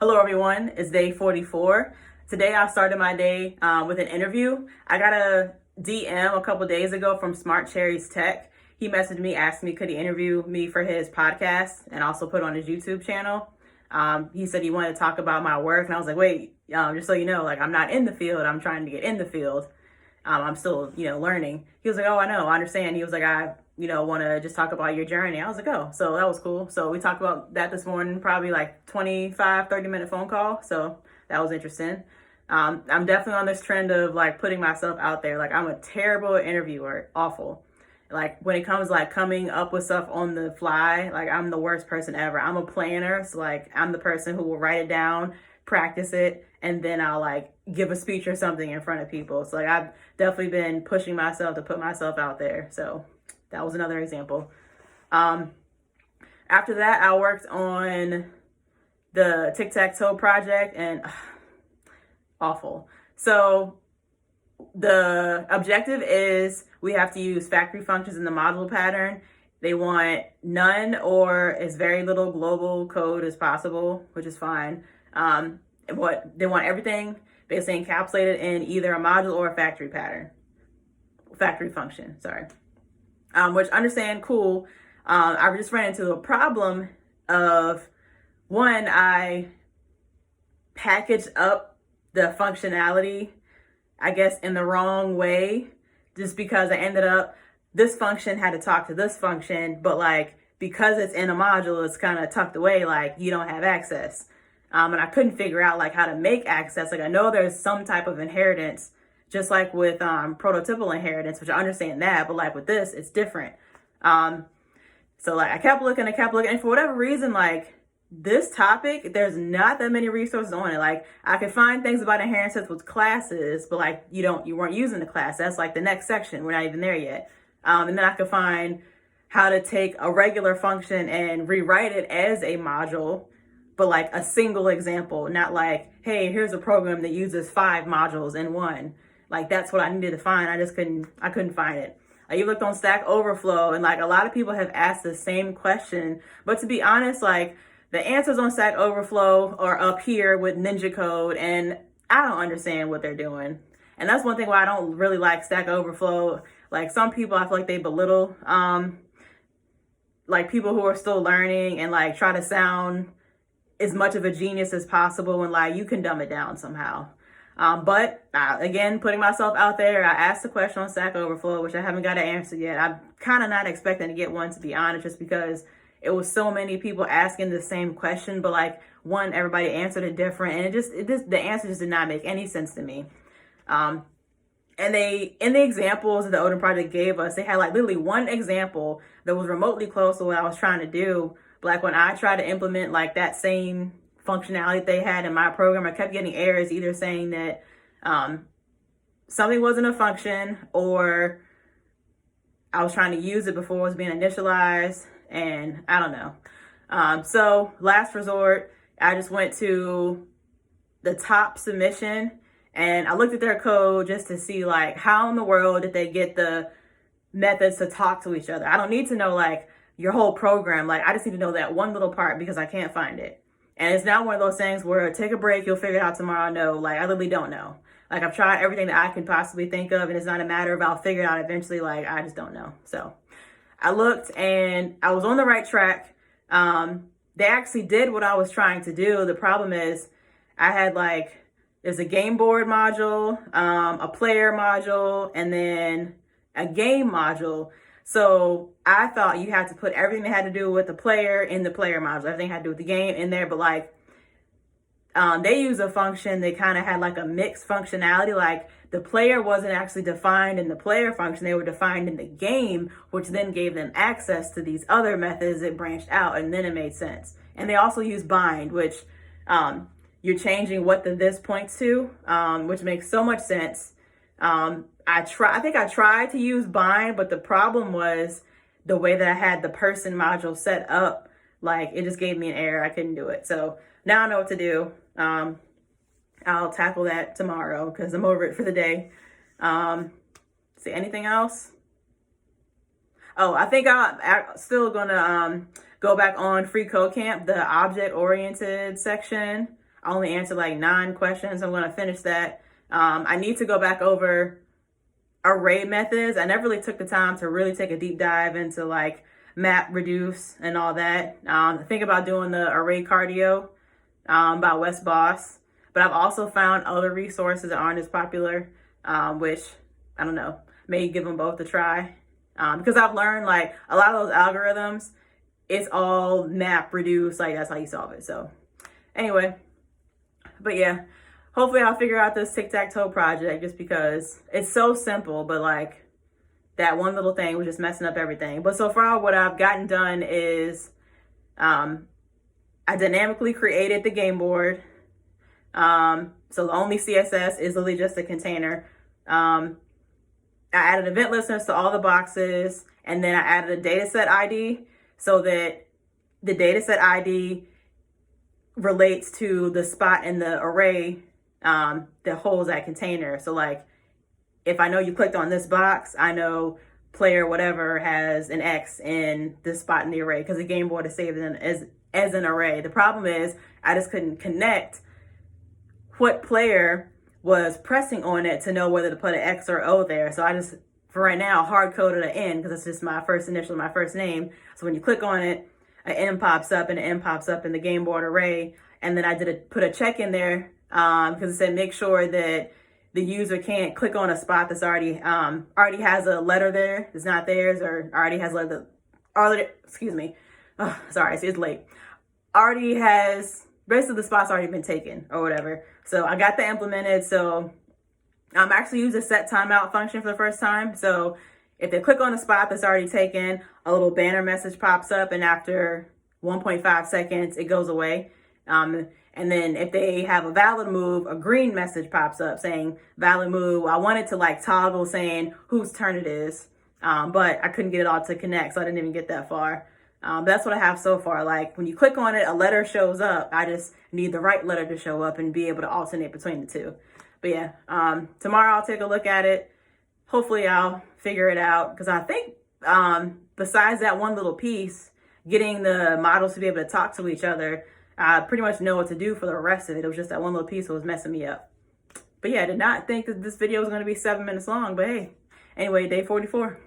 Hello everyone, it's day 44. Today I started my day with an interview. I got a DM a couple days ago from Smart Cherries Tech. He messaged me, asked me could he interview me for his podcast and also put on his YouTube channel. He said he wanted to talk about my work, and I was like, wait, just so you know, like I'm not in the field, I'm trying to get in the field. I'm still, learning. He was like, oh, I know, I understand. He was like, I want to just talk about your journey. I was like, oh, so that was cool. So we talked about that this morning, probably like 30-minute phone call. So that was interesting. I'm definitely on this trend of like putting myself out there. Like I'm a terrible interviewer, awful. Like when it comes like coming up with stuff on the fly, like I'm the worst person ever. I'm a planner. So like I'm the person who will write it down, practice it, and then I'll like give a speech or something in front of people. So like I've definitely been pushing myself to put myself out there. So that was another example. After that, I worked on the tic-tac-toe project, and awful. So the objective is we have to use factory functions in the module pattern. They want none or as very little global code as possible, which is fine. What they want everything basically encapsulated in either a module or a factory function, sorry. Which understand, cool. I just ran into a problem of one, I packaged up the functionality, I guess, in the wrong way, just because I ended up, this function had to talk to this function, but like, because it's in a module, it's kind of tucked away, like you don't have access. And I couldn't figure out like how to make access. Like I know there's some type of inheritance, just like with prototypical inheritance, which I understand that, but like with this, it's different. So like I kept looking, and for whatever reason, like this topic, there's not that many resources on it. Like I could find things about inheritance with classes, but like you weren't using the class. That's like the next section. We're not even there yet. And then I could find how to take a regular function and rewrite it as a module, but like a single example, not like, hey, here's a program that uses 5 modules in one. Like that's what I needed to find. I couldn't find it. You looked on Stack Overflow, and like a lot of people have asked the same question, but to be honest, like the answers on Stack Overflow are up here with Ninja Code, and I don't understand what they're doing. And that's one thing why I don't really like Stack Overflow. Like some people, I feel like they belittle like people who are still learning and like try to sound as much of a genius as possible, and like you can dumb it down somehow. But again, putting myself out there, I asked the question on Stack Overflow, which I haven't got an answer yet. I'm kind of not expecting to get one, to be honest, just because it was so many people asking the same question, but like one, everybody answered it different, and the answer just did not make any sense to me. And in the examples that the Odin Project gave us, they had like literally one example that was remotely close to what I was trying to do. But like when I tried to implement like that same functionality they had in my program, I kept getting errors, either saying that something wasn't a function, or I was trying to use it before it was being initialized, and I don't know. So last resort, I just went to the top submission and I looked at their code just to see like how in the world did they get the methods to talk to each other. I don't need to know like your whole program. Like I just need to know that one little part because I can't find it. And it's not one of those things where take a break, you'll figure it out tomorrow. No, like I literally don't know. Like I've tried everything that I can possibly think of, and it's not a matter of I'll figure it out eventually. Like I just don't know. So I looked and I was on the right track. They actually did what I was trying to do. The problem is I had like, there's a game board module, a player module, and then a game module. So I thought you had to put everything that had to do with the player in the player module. Everything had to do with the game in there, but like they use a function that kind of had like a mixed functionality. Like the player wasn't actually defined in the player function. They were defined in the game, which then gave them access to these other methods that branched out, and then it made sense. And they also use bind, which you're changing what the this points to, which makes so much sense. I think I tried to use bind, but the problem was the way that I had the person module set up, like it just gave me an error. I couldn't do it. So now I know what to do. I'll tackle that tomorrow because I'm over it for the day. See, anything else? Oh, I think I'm still gonna go back on Free Code Camp, the object-oriented section. I only answered like 9 questions. I'm going to finish that. I need to go back over array methods. I never really took the time to really take a deep dive into like map reduce and all that. Think about doing the array cardio by Wes Bos, but I've also found other resources that aren't as popular, which I don't know, may give them both a try. Because I've learned like a lot of those algorithms, it's all map reduce, like that's how you solve it. So anyway, but yeah, hopefully I'll figure out this tic-tac-toe project, just because it's so simple, but like that one little thing was just messing up everything. But so far what I've gotten done is I dynamically created the game board. So the only CSS is literally just a container. I added event listeners to all the boxes, and then I added a dataset ID so that the dataset ID relates to the spot in the array that holds that container. So like, if I know you clicked on this box, I know player whatever has an X in this spot in the array, because the game board is saved as an array. The problem is I just couldn't connect what player was pressing on it to know whether to put an X or O there. So I just, for right now, hard coded an N, because it's just my first initial, my first name. So when you click on it, an N pops up, and an N pops up in the game board array. And then I put a check in there because it said make sure that the user can't click on a spot that's already has a letter there, it's not theirs, or already has excuse me. Oh, sorry, it's late. Already has, basically the spot's already been taken or whatever. So I got that implemented. So I'm actually using a set timeout function for the first time. So if they click on a spot that's already taken, a little banner message pops up, and after 1.5 seconds, it goes away. And then if they have a valid move, a green message pops up saying valid move. I wanted to like toggle saying whose turn it is, but I couldn't get it all to connect, so I didn't even get that far. But that's what I have so far. Like when you click on it, a letter shows up. I just need the right letter to show up and be able to alternate between the two. But yeah, tomorrow I'll take a look at it. Hopefully I'll figure it out, because I think besides that one little piece, getting the models to be able to talk to each other, I pretty much know what to do for the rest of it. It was just that one little piece that was messing me up. But yeah, I did not think that this video was going to be 7 minutes long, but hey, anyway, day 44.